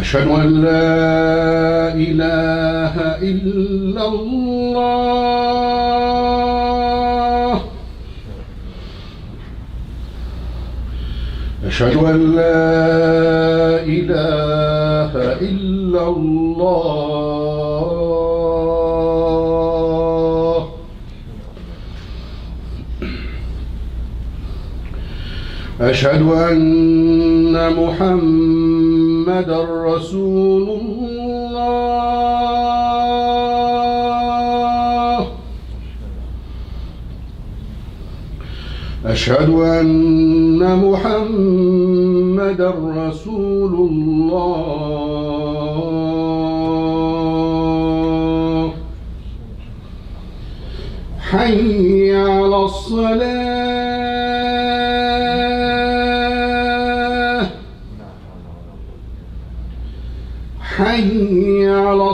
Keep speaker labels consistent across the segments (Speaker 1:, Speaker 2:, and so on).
Speaker 1: أشهد أن لا إله إلا الله أشهد أن لا إله إلا الله أشهد أن محمدًا رسول الله أشهد أن محمدًا رسول الله حي على الصلاة حي على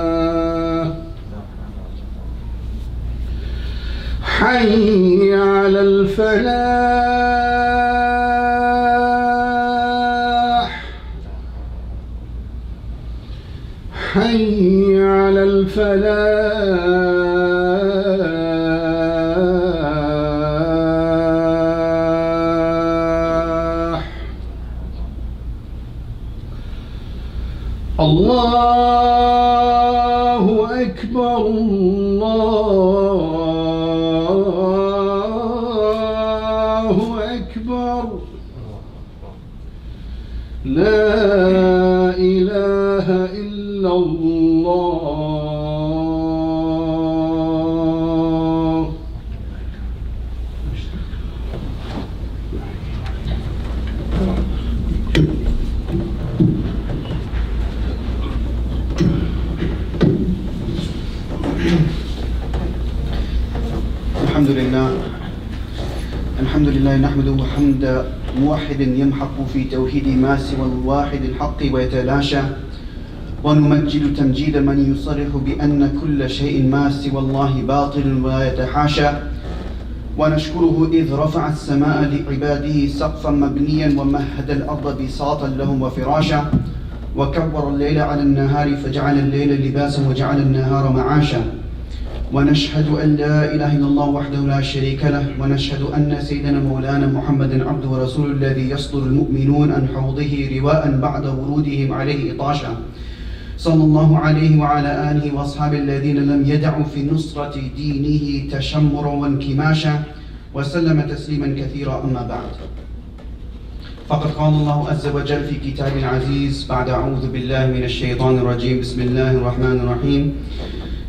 Speaker 1: الصلاة حي على الفلاح حي على الفلاح الله أكبر الله أكبر لا إله إلا الله
Speaker 2: الحمد لله نحمده حمد موحد يمحق في توحيد ما سوى الواحد الحق ويتلاشى ونمجد تمجيد من يصرح بأن كل شيء ما سوى الله باطل ويتحاشى ونشكره إذ رفع السماء لعباده سقفا مبنيا ومهد الأرض بساطا لهم وفراشا وكبر الليل على النهار فجعل الليل لباسا وجعل النهار معاشا ونشهد أن لا إله إلا الله وحده لا شريك له ونشهد أن سيدنا مولانا محمد عبده ورسوله الذي يصدر المؤمنون عن حوضه رواء بعد ورودهم عليه إطاشا صلى الله عليه وعلى آله وأصحابه الذين لم يدعوا في نصرة دينه تشمرا وانكماشا وسلم تسليما كثيرا أما بعد فقد قال الله عز وجل في كتاب العزيز بعد أعوذ بالله من الشيطان الرجيم بسم الله الرحمن الرحيم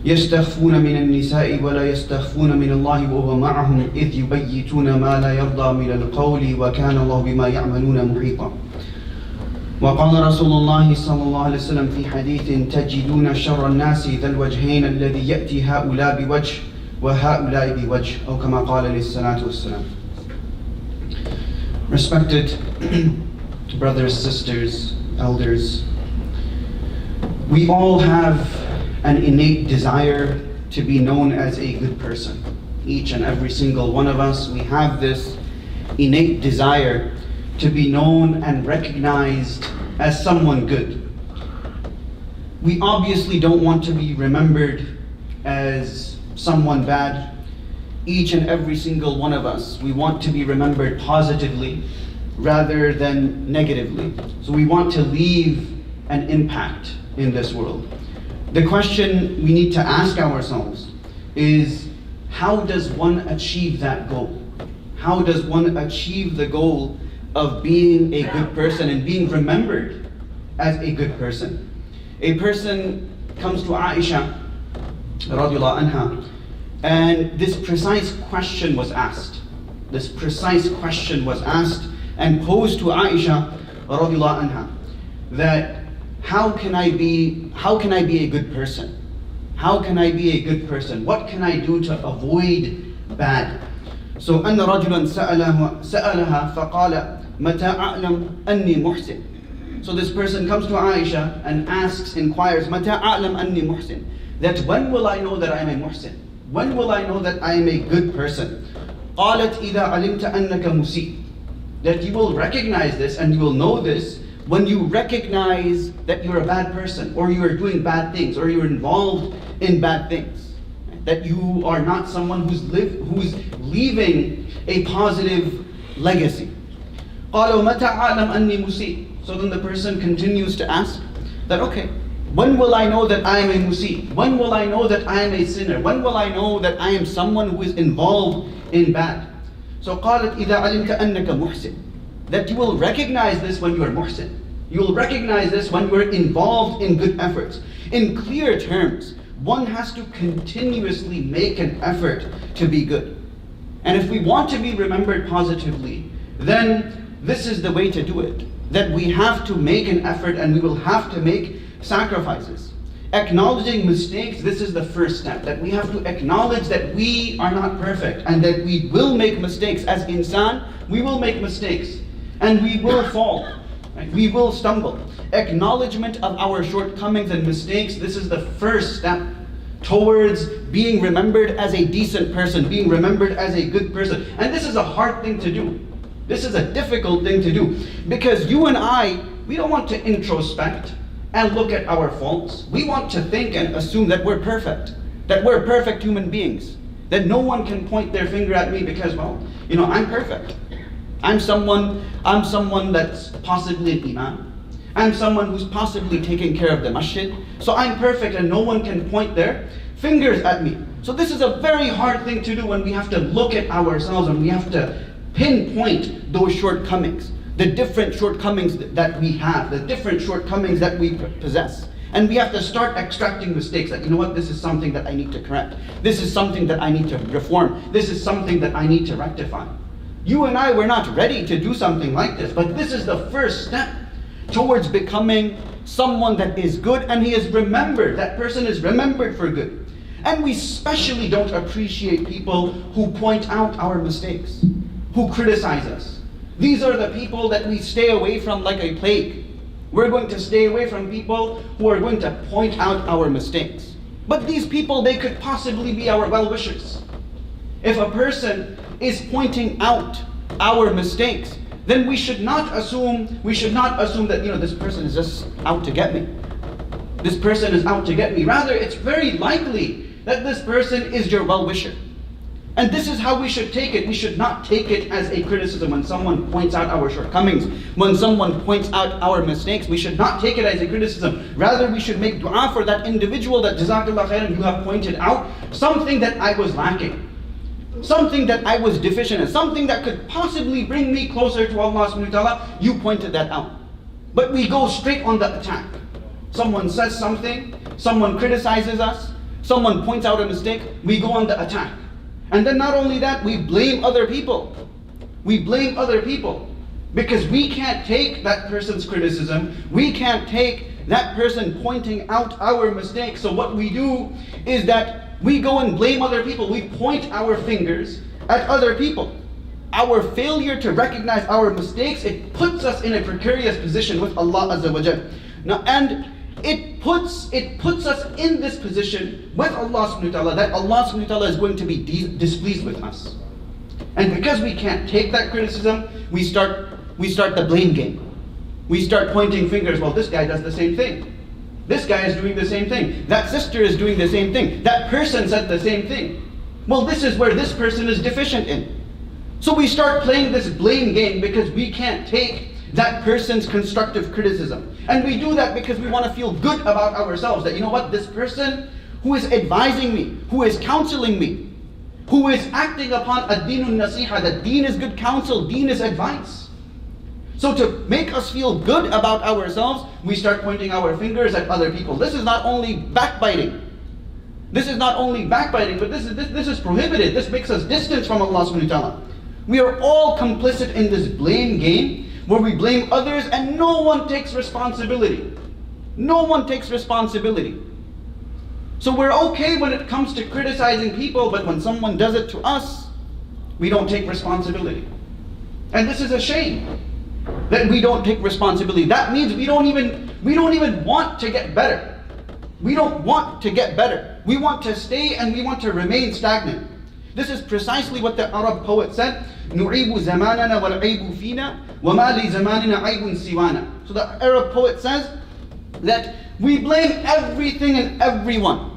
Speaker 2: يستخفون من النساء ولا يستخفون من الله وهو معهم إذ يبيتون ما لا يرضى من القول وكان الله بما يعملون محيطا وقال رسول الله صلى الله عليه وسلم في حديث تجدون شر الناس ذا الوجهين الذي يأتي هؤلاء بوجه وهؤلاء بوجه أو كما قال عليه الصلاة والسلام. Respected brothers, sisters, elders, we all have an innate desire to be known as a good person. Each and every single one of us, we have this innate desire to be known and recognized as someone good. We obviously don't want to be remembered as someone bad. Each and every single one of us, we want to be remembered positively rather than negatively. So we want to leave an impact in this world. The question we need to ask ourselves is, how does one achieve that goal? How does one achieve the goal of being a good person and being remembered as a good person? A person comes to Aisha radiallahu anha, and this precise question was asked. This precise question was asked and posed to Aisha radiallahu anha, that how can I be a good person? How can I be a good person? What can I do to avoid bad? So أن رجلا سألها فقال متى أعلم أني محسن. So this person comes to Aisha and inquires متى أعلم أني محسن, that when will I know that I am a muhsin? When will I know that I am a good person? قالت إذا علمت أنك مسيء. That you will recognize this and you will know this when you recognize that you're a bad person, or you are doing bad things, or you're involved in bad things. That you are not someone who's leaving a positive legacy. قال ومتى أعلم أني مسيء. So then the person continues to ask that, okay, when will I know that I am a musi? When will I know that I am a sinner? When will I know that I am someone who is involved in bad? So قالت إذا علمت أنك محسن. That you will recognize this when you are muhsin. You will recognize this when you are involved in good efforts. In clear terms, one has to continuously make an effort to be good. And if we want to be remembered positively, then this is the way to do it. That we have to make an effort and we will have to make sacrifices. Acknowledging mistakes, this is the first step. That we have to acknowledge that we are not perfect and that we will make mistakes. As insan, we will make mistakes and we will fall. Right? We will stumble. Acknowledgement of our shortcomings and mistakes, this is the first step towards being remembered as a decent person, being remembered as a good person. And this is a hard thing to do. This is a difficult thing to do. Because you and I, we don't want to introspect and look at our faults. We want to think and assume that we're perfect. That we're perfect human beings. That no one can point their finger at me because, well, I'm perfect. I'm someone that's possibly an imam. I'm someone who's possibly taking care of the masjid. So I'm perfect and no one can point their fingers at me. So this is a very hard thing to do when we have to look at ourselves and we have to pinpoint those shortcomings. The different shortcomings that we have, the different shortcomings that we possess. And we have to start extracting mistakes. Like, this is something that I need to correct. This is something that I need to reform. This is something that I need to rectify. You and I were not ready to do something like this, but this is the first step towards becoming someone that is good and he is remembered. That person is remembered for good. And we especially don't appreciate people who point out our mistakes, who criticize us. These are the people that we stay away from like a plague. We're going to stay away from people who are going to point out our mistakes. But these people, they could possibly be our well-wishers. If a person is pointing out our mistakes, then we should not assume that this person is just out to get me. This person is out to get me. Rather, it's very likely that this person is your well-wisher. And this is how we should take it. We should not take it as a criticism when someone points out our shortcomings. When someone points out our mistakes, we should not take it as a criticism. Rather, we should make dua for that individual that Jazakallah khairan, you have pointed out something that I was lacking. Something that I was deficient in. Something that could possibly bring me closer to Allah subhanahu wa ta'ala. You pointed that out. But we go straight on the attack. Someone says something. Someone criticizes us. Someone points out a mistake. We go on the attack. And then not only that, we blame other people. We blame other people. Because we can't take that person's criticism. We can't take that person pointing out our mistakes. So what we do is that we go and blame other people. We point our fingers at other people. Our failure to recognize our mistakes, it puts us in a precarious position with Allah Azza wa Jal. Now, and it puts us in this position with Allah subhanahu wa ta'ala, that Allah subhanahu wa ta'ala is going to be displeased with us. And because we can't take that criticism, we start the blame game. We start pointing fingers. Well, this guy does the same thing. This guy is doing the same thing. That sister is doing the same thing. That person said the same thing. Well, this is where this person is deficient in. So we start playing this blame game because we can't take that person's constructive criticism. And we do that because we want to feel good about ourselves. That, this person who is advising me, who is counseling me, who is acting upon ad-dinun nasiha, that deen is good counsel, deen is advice. So to make us feel good about ourselves, we start pointing our fingers at other people. This is not only backbiting. This is not only backbiting, but this is prohibited. This makes us distant from Allah subhanahu wa ta'ala. We are all complicit in this blame game where we blame others and no one takes responsibility. No one takes responsibility. So we're okay when it comes to criticizing people, but when someone does it to us, we don't take responsibility. And this is a shame that we don't take responsibility. That means we don't even want to get better. We don't want to get better. We want to stay and we want to remain stagnant. This is precisely what the Arab poet said, نُعِيبُ زَمَانَنَا وَالْعَيْبُ فِينَا وَمَا لِزَمَانِنَا عَيْبٌ سِوَانَا. So the Arab poet says that we blame everything and everyone.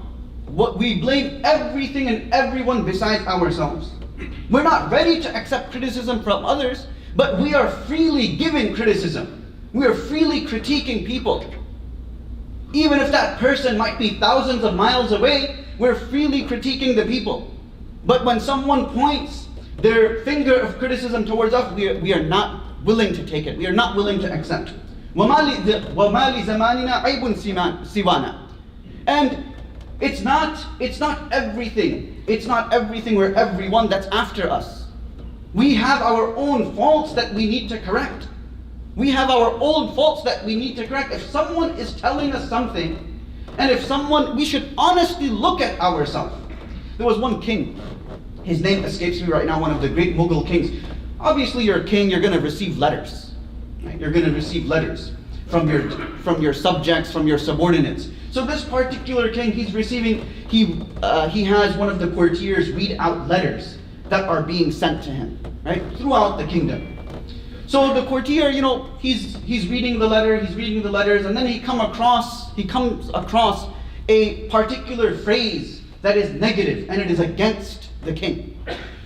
Speaker 2: We blame everything and everyone besides ourselves. We're not ready to accept criticism from others, but we are freely giving criticism. We are freely critiquing people. Even if that person might be thousands of miles away, we're freely critiquing the people. But when someone points their finger of criticism towards us, we are not willing to take it. We are not willing to accept. وَمَا لِزَمَانِنَا عَيْبٌ سِوَانَا. And it's not everything. It's not everything or everyone that's after us. We have our own faults that we need to correct. We have our own faults that we need to correct. If someone is telling us something, and we should honestly look at ourselves. There was one king. His name escapes me right now, one of the great Mughal kings. Obviously you're a king, you're going to receive letters. Right? You're going to receive letters from your subjects, from your subordinates. So this particular king, he has one of the courtiers read out letters that are being sent to him, right, throughout the kingdom. So the courtier, he's reading the letters, and then he comes across a particular phrase that is negative, and it is against the king.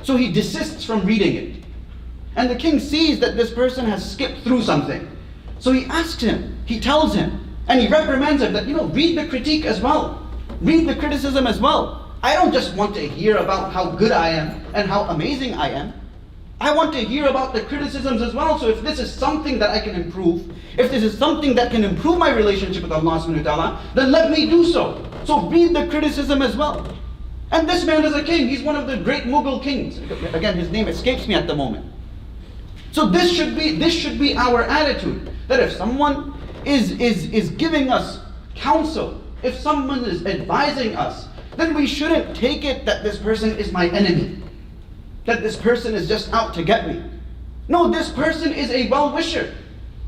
Speaker 2: So he desists from reading it. And the king sees that this person has skipped through something. So he asks him, he tells him, and he reprimands him that, read the critique as well. Read the criticism as well. I don't just want to hear about how good I am and how amazing I am. I want to hear about the criticisms as well. So if this is something that I can improve, if this is something that can improve my relationship with Allah subhanahu wa ta'ala, then let me do so. So read the criticism as well. And this man is a king. He's one of the great Mughal kings. Again, his name escapes me at the moment. So this should be our attitude. That if someone is giving us counsel, if someone is advising us, then we shouldn't take it that this person is my enemy, that this person is just out to get me. No, this person is a well-wisher.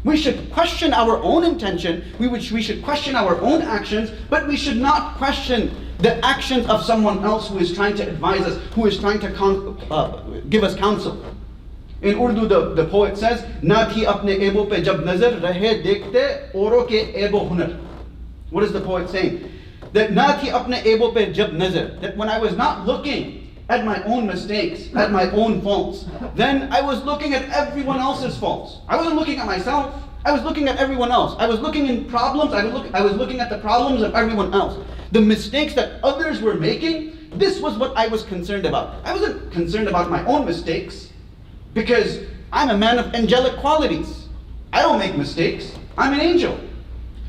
Speaker 2: We should question our own intention, we should question our own actions, but we should not question the actions of someone else who is trying to advise us, who is trying to give us counsel. In Urdu, the poet says, "Nathi apne ebo pe jab nazar rahe dekhte auro ke ebo hunar." What is the poet saying? That nathi apne ebo pe jab nazar, that when I was not looking at my own mistakes, at my own faults, then I was looking at everyone else's faults. I wasn't looking at myself. I was looking at everyone else. I was looking in problems. I was looking at the problems of everyone else. The mistakes that others were making, this was what I was concerned about. I wasn't concerned about my own mistakes, because I'm a man of angelic qualities. I don't make mistakes. I'm an angel.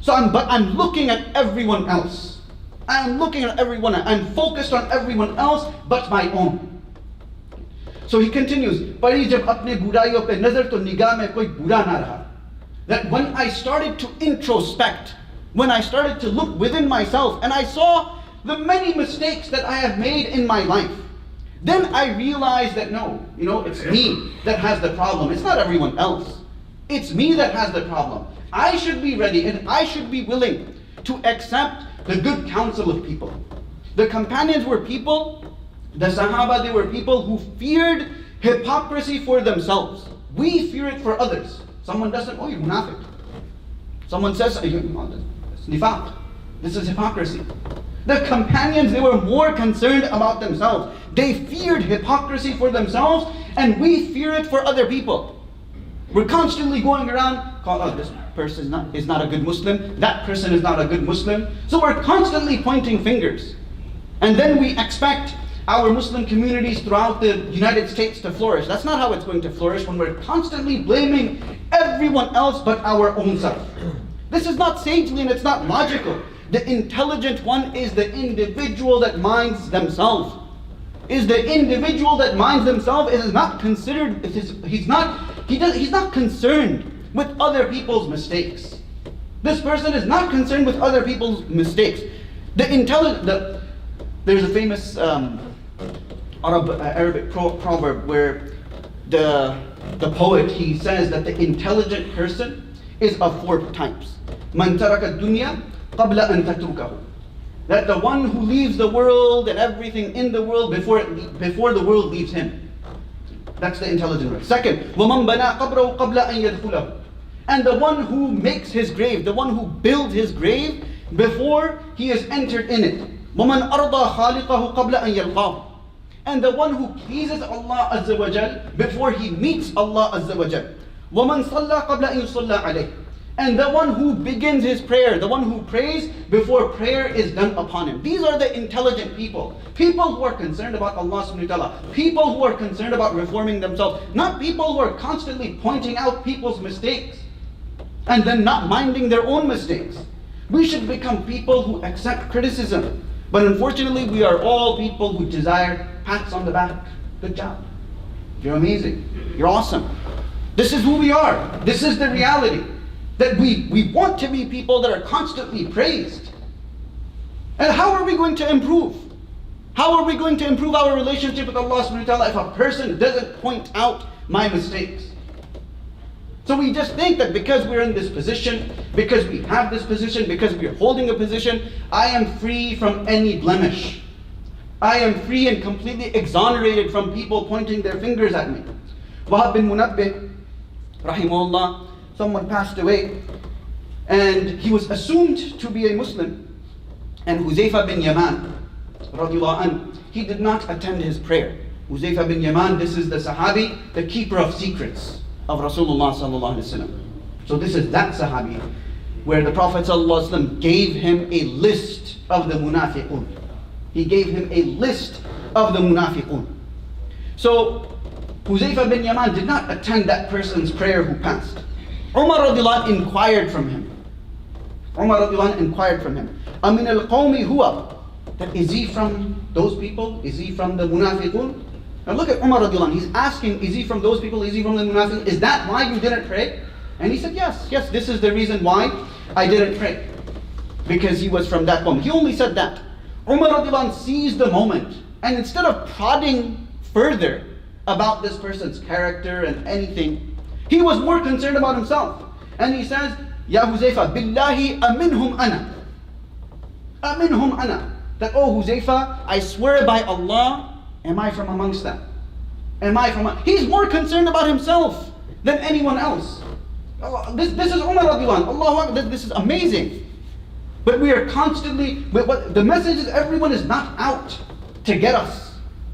Speaker 2: But I'm looking at everyone else. I'm looking at everyone. I'm focused on everyone else but my own. So he continues, "Pari jab apne buraiyon pe nazar to nigah mein koi bura na raha." That when I started to introspect, when I started to look within myself, and I saw the many mistakes that I have made in my life, then I realized that no, it's me that has the problem. It's not everyone else. It's me that has the problem. I should be ready and I should be willing to accept the good counsel of people. The companions were people, the Sahaba, they were people who feared hypocrisy for themselves. We fear it for others. Someone doesn't, you're munafiq. Someone says, it's nifaq. This is hypocrisy. The companions, they were more concerned about themselves. They feared hypocrisy for themselves, and we fear it for other people. We're constantly going around, this person is not a good Muslim, that person is not a good Muslim. So we're constantly pointing fingers. And then we expect our Muslim communities throughout the United States to flourish. That's not how it's going to flourish when we're constantly blaming everyone else but our own self. This is not sagely and it's not logical. The intelligent one is the individual that minds themselves. Is the individual that minds themselves is not considered. He's not concerned with other people's mistakes. This person is not concerned with other people's mistakes. There's a famous Arabic proverb where the poet, he says that the intelligent person is of 4 types. Man taraka dunya qabla an tatrukahu. That the one who leaves the world and everything in the world before the world leaves him. That's the intelligent way. Second, وَمَنْ بَنَا قَبْرَهُ قَبْلَ أَنْ يَدْخُلَهُ. And the one who makes his grave, the one who builds his grave before he is entered in it. وَمَنْ أَرْضَى خَالِقَهُ قَبْلَ أَنْ يَلْقَاهُ. And the one who pleases Allah Azza wa Jal before he meets Allah Azza wa Jal. وَمَنْ صَلَّى قَبْلَ أَنْ يُصَلَّى عَلَيْهِ. And the one who begins his prayer, the one who prays before prayer is done upon him. These are the intelligent people. People who are concerned about Allah subhanahu wa ta'ala. People who are concerned about reforming themselves. Not people who are constantly pointing out people's mistakes and then not minding their own mistakes. We should become people who accept criticism. But unfortunately, we are all people who desire pats on the back. Good job. You're amazing. You're awesome. This is who we are. This is the reality. That we want to be people that are constantly praised. And how are we going to improve? How are we going to improve our relationship with Allah subhanahu wa ta'ala if a person doesn't point out my mistakes? So we just think that because we're in this position, because we have this position, because we're holding a position, I am free from any blemish. I am free and completely exonerated from people pointing their fingers at me. Wahab bin Munabbih, rahimahullah, someone passed away and he was assumed to be a Muslim. And Huzaifa bin Yaman, radiallahu anhu, he did not attend his prayer. Huzaifa bin Yaman, this is the Sahabi, the keeper of secrets of Rasulullah sallallahu alaihi wasallam. So this is that Sahabi where the Prophet sallallahu alaihi wasallam gave him a list of the munafiqun. He gave him a list of the munafiqun. So Huzaifa bin Yaman did not attend that person's prayer who passed. Umar radiallahu anh inquired from him. Amin al-qawmi huwa. That is he from those people? Is he from the munafiqun? Now look at Umar radiallahu anh. He's asking, is he from those people? Is he from the munafiqun? Is that why you didn't pray? And he said, yes, this is the reason why I didn't pray. Because he was from that qawm. He only said that. Umar radiallahu anh seized the moment. And instead of prodding further about this person's character and anything, he was more concerned about himself. And he says, Ya Huzaifa, billahi aminhum ana. Aminhum ana. That, oh Huzaifa, I swear by Allah, am I from amongst them? He's more concerned about himself than anyone else. This is Umar radiallahu anh. Allahu Akbar, this is amazing. But we are constantly, the message is everyone is not out to get us.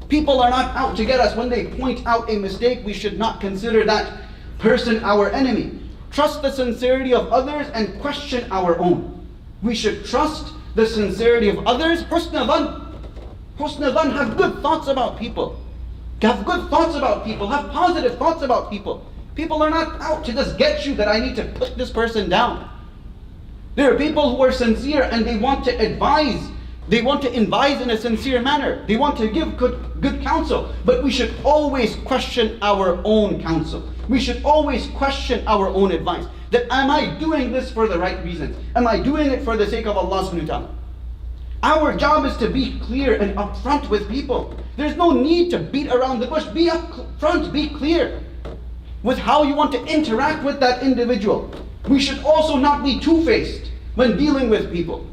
Speaker 2: People are not out to get us. When they point out a mistake, we should not consider that person our enemy. Trust the sincerity of others and question our own. We should trust the sincerity of others. Husna dhan, have good thoughts about people. Have good thoughts about people. Have positive thoughts about people. People are not out to just get you that I need to put this person down. There are people who are sincere and they want to advise. They want to advise in a sincere manner. They want to give good counsel. But we should always question our own counsel. We should always question our own advice. That am I doing this for the right reasons? Am I doing it for the sake of Allah subhanahu wa ta'ala? Our job is to be clear and upfront with people. There's no need to beat around the bush. Be upfront, be clear with how you want to interact with that individual. We should also not be two-faced when dealing with people.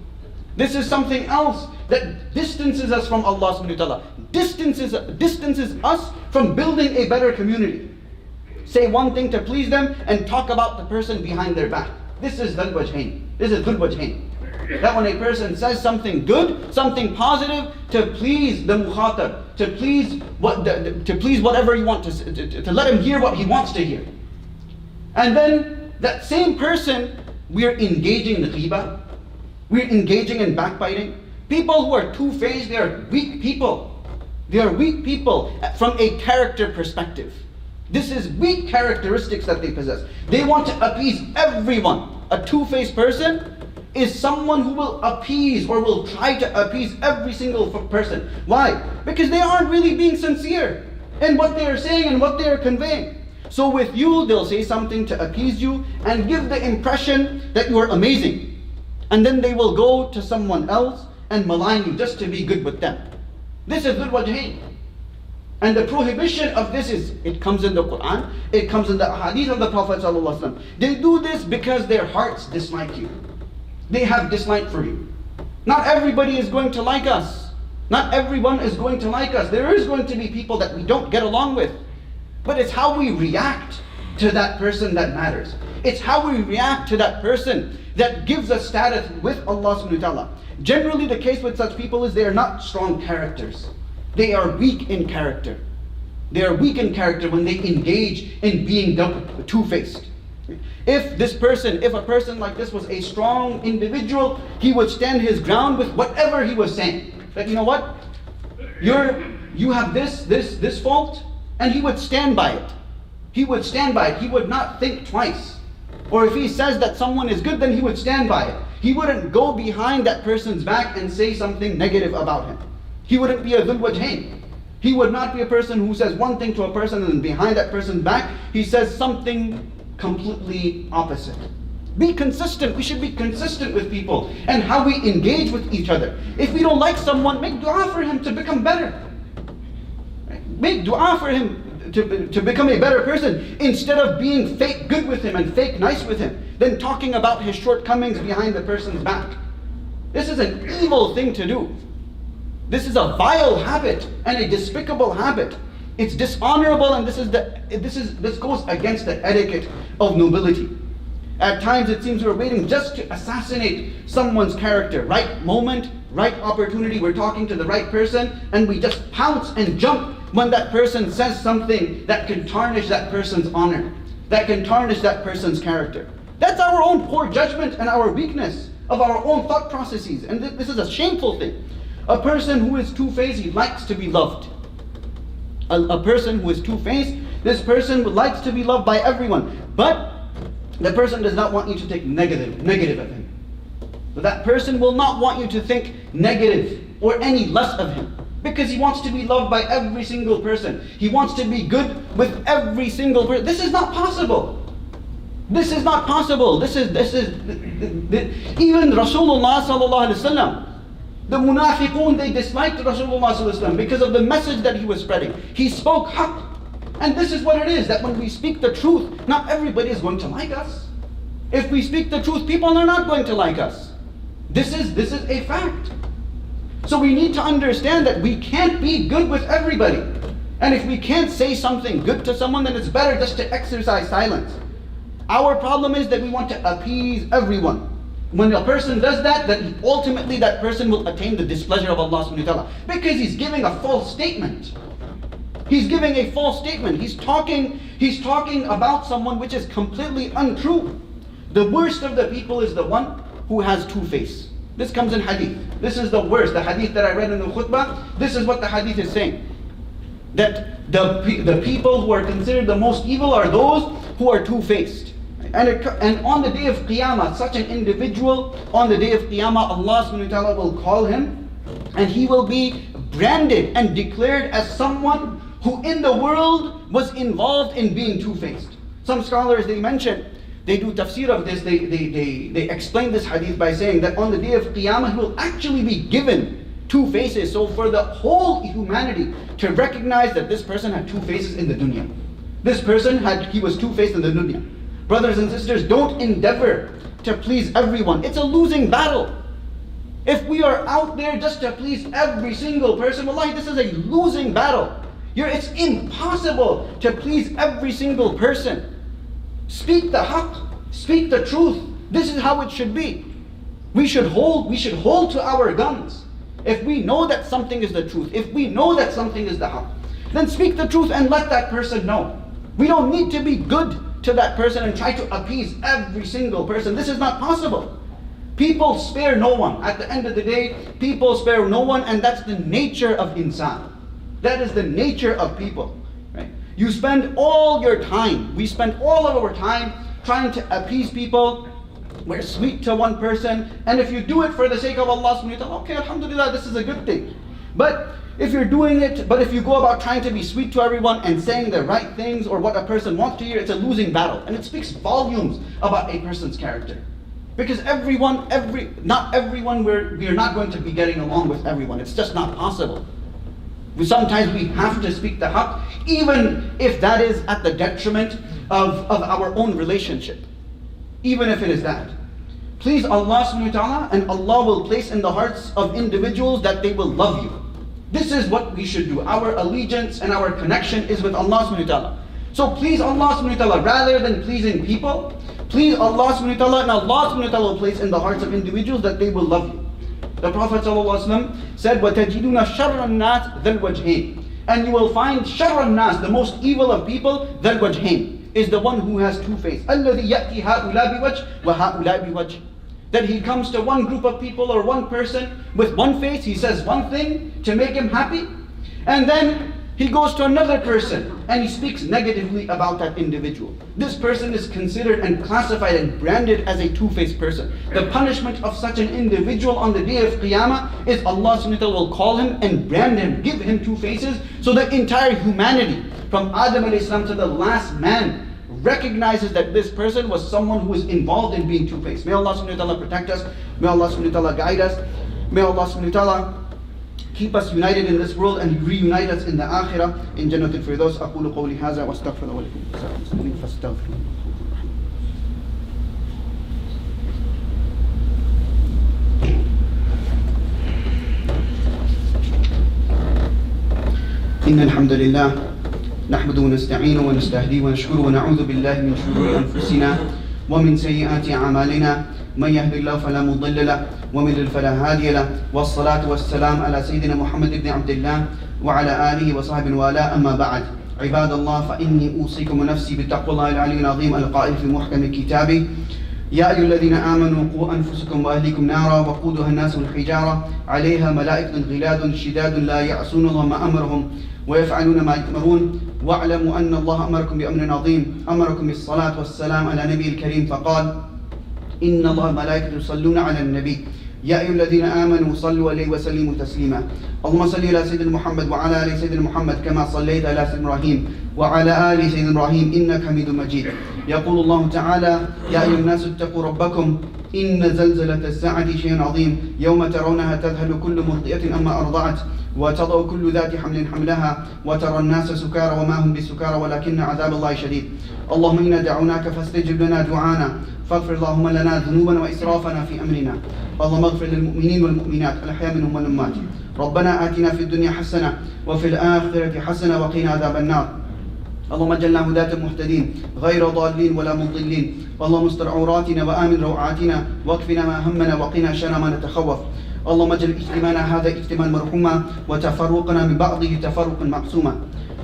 Speaker 2: This is something else that distances us from Allah subhanahu wa ta'ala. Distances us from building a better community. Say one thing to please them and talk about the person behind their back. This is dhul wajhain. This is dhul wajhain. That when a person says something good, something positive, to please the mukhatab, to please whatever you want, to let him hear what he wants to hear. And then that same person, we're engaging in ghibah, we're engaging in backbiting. People who are two-faced, they are weak people. They are weak people from a character perspective. This is weak characteristics that they possess. They want to appease everyone. A two-faced person is someone who will appease or will try to appease every single person. Why? Because they aren't really being sincere in what they are saying and what they are conveying. So with you, they'll say something to appease you and give the impression that you are amazing. And then they will go to someone else and malign you just to be good with them. This is dhul wajhain. And the prohibition of this is, it comes in the Quran, it comes in the hadith of the Prophet ﷺ. They do this because their hearts dislike you. They have dislike for you. Not everybody is going to like us. Not everyone is going to like us. There is going to be people that we don't get along with. But it's how we react to that person that matters. It's how we react to that person that gives us status with Allah subhanahu wa ta'ala. Generally the case with such people is they are not strong characters. They are weak in character. They are weak in character when they engage in being two-faced. If a person like this was a strong individual, he would stand his ground with whatever he was saying. That, you know what? You have this fault, and he would stand by it. He would stand by it. He would not think twice. Or if he says that someone is good, then he would stand by it. He wouldn't go behind that person's back and say something negative about him. He wouldn't be a Dhul Wajhain. He would not be a person who says one thing to a person and then behind that person's back, he says something completely opposite. Be consistent. We should be consistent with people and how we engage with each other. If we don't like someone, make dua for him to become better. Make dua for him to become a better person, instead of being fake good with him and fake nice with him, then talking about his shortcomings behind the person's back. This is an evil thing to do. This is a vile habit and a despicable habit. It's dishonorable, and this goes against the etiquette of nobility. At times it seems we're waiting just to assassinate someone's character. Right moment, right opportunity, we're talking to the right person, and we just pounce and jump when that person says something that can tarnish that person's honor, that can tarnish that person's character. That's our own poor judgment and our weakness of our own thought processes. And this is a shameful thing. A person who is two-faced, he likes to be loved. A person who is two-faced, this person likes to be loved by everyone. But the person does not want you to think negative of him. But that person will not want you to think negative or any less of him, because he wants to be loved by every single person. He wants to be good with every single person. This is not possible. This is not possible. This is even Rasulullah sallallahu alaihi wasallam. The munafiqun, they disliked Rasulullah sallallahu alaihi wasallam because of the message that he was spreading. He spoke haqq. And this is what it is, that when we speak the truth, not everybody is going to like us. If we speak the truth, people are not going to like us. This is a fact. So we need to understand that we can't be good with everybody. And if we can't say something good to someone, then it's better just to exercise silence. Our problem is that we want to appease everyone. When a person does that, then ultimately that person will attain the displeasure of Allah subhanahu wa ta'ala, because he's giving a false statement. He's giving a false statement. He's talking about someone which is completely untrue. The worst of the people is the one who has two-face. This comes in hadith. This is the worst. The hadith that I read in the khutbah, this is what the hadith is saying. That the people who are considered the most evil are those who are two-faced. And on the day of Qiyamah, such an individual, on the day of Qiyamah, Allah subhanahu wa ta'ala will call him, and he will be branded and declared as someone who in the world was involved in being two-faced. Some scholars, they do tafsir of this, they explain this hadith by saying that on the day of Qiyamah, he will actually be given two faces. So for the whole humanity to recognize that this person had two faces in the dunya. He was two-faced in the dunya. Brothers and sisters, don't endeavor to please everyone. It's a losing battle. If we are out there just to please every single person, wallahi, this is a losing battle. It's impossible to please every single person. Speak the haqq, speak the truth. This is how it should be. We should hold to our guns. If we know that something is the truth, if we know that something is the haqq, then speak the truth and let that person know. We don't need to be good to that person and try to appease every single person. This is not possible. People spare no one. At the end of the day, people spare no one, and that's the nature of insan. That is the nature of people. Right? You spend all your time, we spend all of our time trying to appease people. We're sweet to one person, and if you do it for the sake of Allah subhanahu wa ta'ala, okay, alhamdulillah, this is a good thing. But if you go about trying to be sweet to everyone and saying the right things or what a person wants to hear, it's a losing battle. And it speaks volumes about a person's character. Because not everyone, we are not going to be getting along with everyone. It's just not possible. Sometimes we have to speak the haqq, even if that is at the detriment of our own relationship. Even if it is that. Please Allah subhanahu wa ta'ala, and Allah will place in the hearts of individuals that they will love you. This is what we should do. Our allegiance and our connection is with Allah subhanahu wa ta'ala. So please Allah subhanahu wa ta'ala, rather than pleasing people, please Allah subhanahu wa ta'ala, and Allah subhanahu wa ta'ala will place in the hearts of individuals that they will love you. The Prophet ﷺ said, وَتَجِدُونَ شَرَّ النَّاسِ ذَا الْوَجْهَيْنِ, and you will find شَرَّ النَّاسِ, the most evil of people, ذَا الْوَجْهَيْنِ, is the one who has two faces. الَّذِي يَأْتِي هَؤُلَاءِ بِوَجْهِ وَهَؤُلَاءِ بِوَجْهِ, that he comes to one group of people or one person with one face, he says one thing to make him happy, and then he goes to another person and he speaks negatively about that individual. This person is considered and classified and branded as a two-faced person. The punishment of such an individual on the day of Qiyamah is Allah subhanahu wa ta'ala will call him and brand him, give him two faces, so the entire humanity, from Adam alayhi salam to the last man, recognizes that this person was someone who was involved in being two-faced. May Allah subhanahu wa ta'ala protect us. May Allah subhanahu wa ta'ala guide us. May Allah subhanahu wa ta'ala keep us united in this world and reunite us in the akhirah in Jannatul Firdaus. أقول قولي هذا وأستغفر الله ولكم فاستغفروه. إن الحمد لله نحمده ونستعينه ونستهديه ونشكره ونعوذ بالله من شرور أنفسنا ومن سيئات أعمالنا، من يهد الله فلا مضل له ومن يضلل فلا هادي له، والصلاة والسلام على سيدنا محمد بن عبد الله وعلى آله وصحبه والاه. أما بعد، عباد الله، فإني أوصيكم ونفسي بتقوى الله العلي العظيم القائل في محكم كتابه: يا أيها الذين آمنوا قوا أنفسكم وأهليكم نارا وقودها الناس والحجارة عليها ملائكة غلاد شداد لا يعصون الله ما أمرهم ويفعلون ما يؤمرون واعلموا أن الله أمركم بأمر عظيم، أمركم بالصلاة والسلام على نبي الكريم، فقال: إن الله ملائكته يصلون على النبي يا أيها الذين آمنوا صلوا عليه وسلموا تسليما. اللهم صل على سيدنا محمد وعلى آل سيدنا محمد كما صليت على سيدنا إبراهيم وعلى آل سيدنا إبراهيم إنك حميد مجيد. يقول الله تعالى: يا أيها الناس اتقوا ربكم إن زلزلة الساعة شيء عظيم يوم ترونها تذهل كل مرضئة أما أرضعت وتضع كل ذات حمل حملها وترى الناس سكارى وما هم بسكارى ولكن عذاب الله شديد. اللهم إنا دعوناك فاستجب لنا دعانا فاغفر اللهم لنا ذنوبنا وإسرافنا في أمرنا. اللهم اغفر للمؤمنين والمؤمنات الأحياء منهم والأموات. ربنا آتنا في الدنيا حسنة وفي الآخرة حسنة وقنا عذاب النار. اللهم اجعلنا هداة مهتدين غير ضالين ولا مضلين. اللهم استر عوراتنا وآمن روعاتنا واكفنا ما همنا وقنا شر ما نتخوف. اللهم اجعل اجتماعنا هذا اجتماعا مرحوما وتفرقنا من بعضه تفرقا معصوما،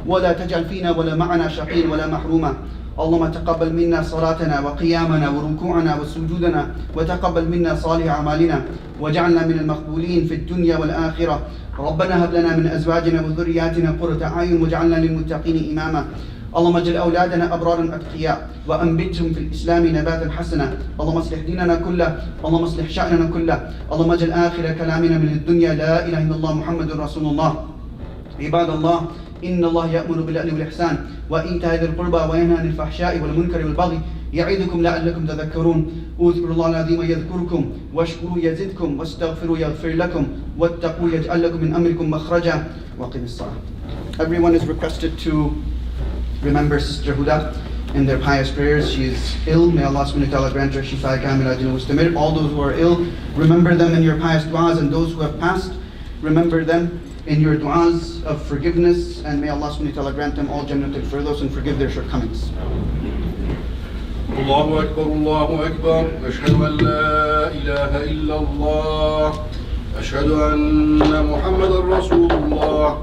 Speaker 2: ولا تجعل فينا ولا معنا شقيا ولا محروما. اللهم تقبل منا صلاتنا وقيامنا وركوعنا وسجودنا، وتقبل منا صالح أعمالنا، واجعلنا من المقبولين في الدنيا والآخرة. ربنا هب لنا من أزواجنا وذرياتنا قرة أعين واجعلنا للمتقين إماما. اللهم اجعل أولادنا أبرارا أتقياء وأنبتهم في الإسلام نباتا حسنا. اللهم اصلح ديننا كله، اللهم اصلح شأننا كله. اللهم اجعل آخر كلامنا من الدنيا لا إله إلا الله محمد رسول الله. عباد الله، إن الله يأمر بالعدل والإحسان وإيتاء ذي القربى وينهى عن الفحشاء والمنكر والبغي يعظكم لعلكم تذكرون. اذكروا الله العظيم يذكركم واشكروا يزدكم واستغفروا يغفر لكم واتقوا يجعل لكم من أمركم مخرجا وقم الصلاة. Everyone is requested to remember Sister Huda in their pious prayers. She is ill. May Allah subhanahu wa ta'ala grant her shifa kamila ajal mustamir. All those who are ill, remember them in your pious du'as, and those who have passed, remember them in your du'as of forgiveness, and may Allah subhanahu wa ta'ala grant them all Jannatul Firdaus and forgive their shortcomings.
Speaker 1: الله أكبر الله أكبر أشهد أن لا إله إلا الله أشهد أن محمد رسول الله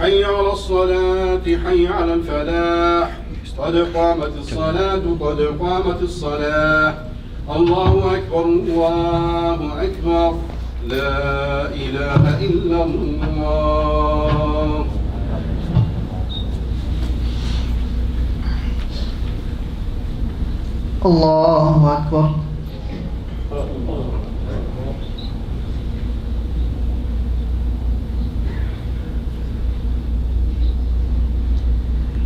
Speaker 1: حي على الصلاة حي على الفلاح قد قامت الصلاة قد قامت الصلاة الله أكبر الله أكبر لا إله إلا الله.
Speaker 3: الله أكبر.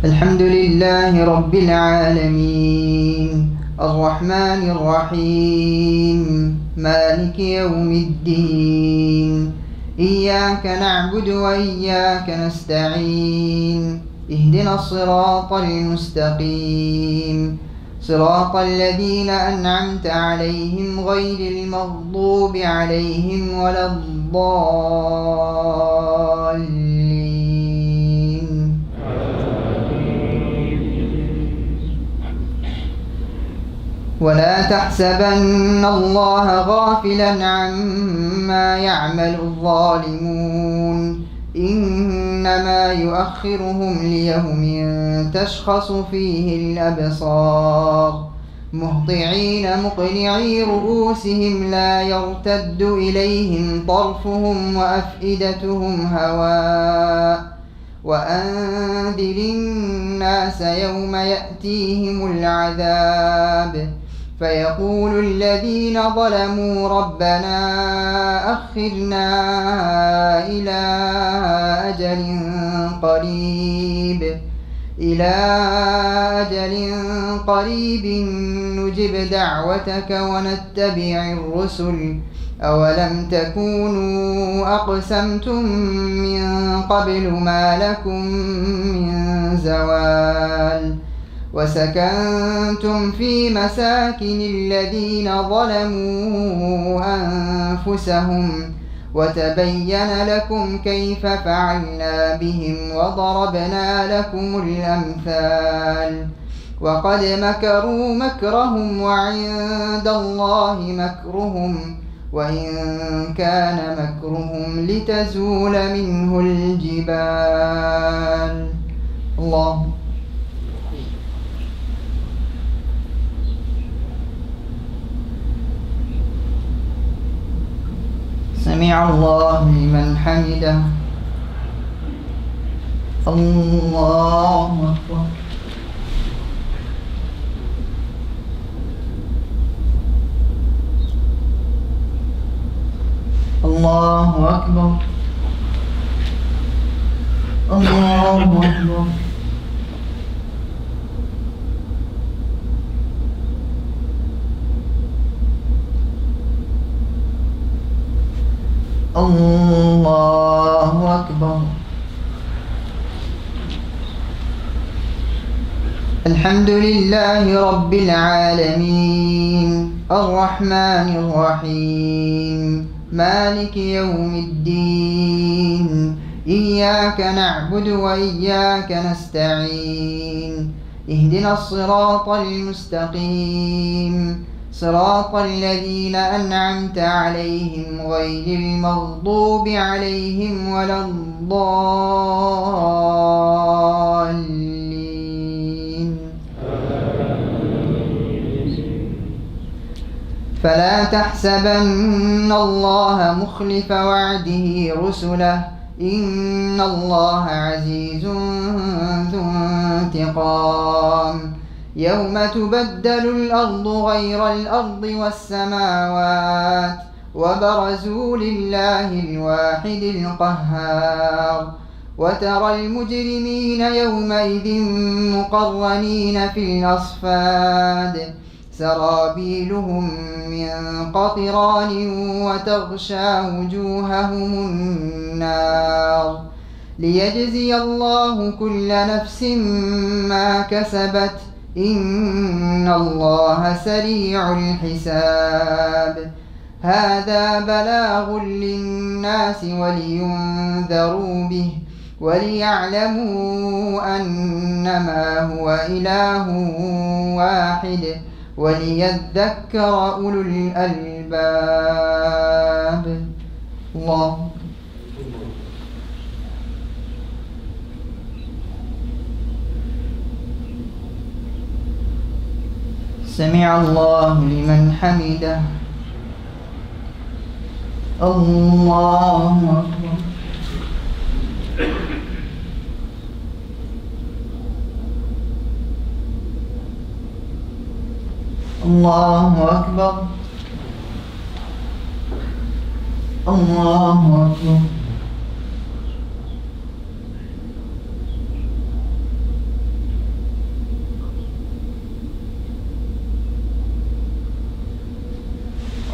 Speaker 3: الحمد لله رب العالمين الرحمن الرحيم مالك يوم الدين إياك نعبد وإياك نستعين اهدنا الصراط المستقيم صراط الذين أنعمت عليهم غير المغضوب عليهم ولا الضالين. ولا تحسبن الله غافلا عما يعمل الظالمون إنما يؤخرهم ليوم تشخص فيه الأبصار مهطعين مقنعي رؤوسهم لا يرتد إليهم طرفهم وأفئدتهم هواء وأنذر الناس يوم يأتيهم العذاب فيقول الذين ظلموا ربنا أخرنا إلى أجل قريب نجب دعوتك ونتبع الرسل أولم تكونوا أقسمتم من قبل ما لكم من زوال وسكنتم في مساكن الذين ظلموا أنفسهم وتبين لكم كيف فعلنا بهم وضربنا لكم الأمثال وقد مكروا مكرهم وعند الله مكرهم وإن كان مكرهم لتزول منه الجبال. الله سمع الله لمن حمده. الله أكبر. الله أكبر. الله أكبر. الله أكبر. الحمد لله رب العالمين الرحمن الرحيم مالك يوم الدين إياك نعبد وإياك نستعين اهدنا الصراط المستقيم صراط الذين أنعمت عليهم غير المغضوب عليهم ولا الضالين. فلا تحسبن الله مخلف وعده رسله إن الله عزيز ذو انتقام يوم تبدل الأرض غير الأرض والسماوات وبرزوا لله الواحد القهار وترى المجرمين يومئذ مقرنين في الأصفاد سرابيلهم من قطران وتغشى وجوههم النار ليجزي الله كل نفس ما كسبت إن الله سريع الحساب. هذا بلاغ للناس ولينذروا به وليعلموا أنما هو إله واحد وليذكر أولو الألباب. الله سمع الله لمن حمده. الله أكبر. الله أكبر. الله أكبر.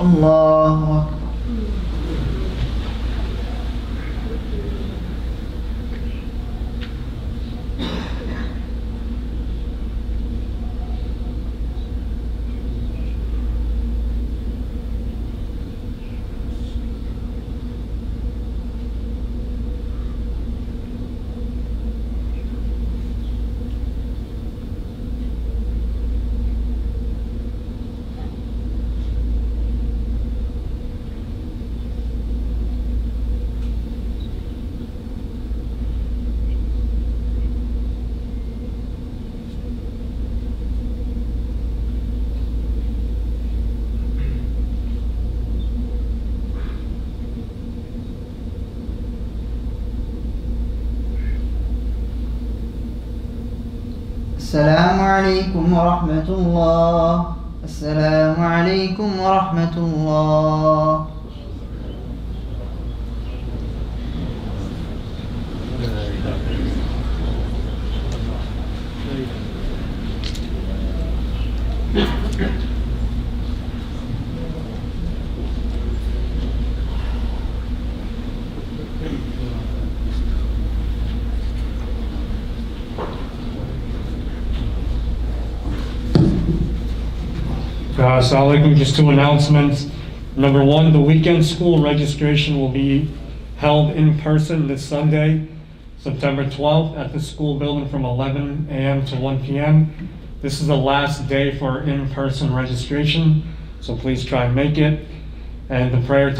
Speaker 3: الله أكبر. السلام عليكم ورحمة الله. السلام عليكم ورحمة الله.
Speaker 4: Assalamu alaikum. Just two announcements. Number one, the weekend school registration will be held in person this Sunday, September 12th, at the school building from 11 a.m. to 1 p.m. This is the last day for in-person registration, so please try and make it. And the prayer time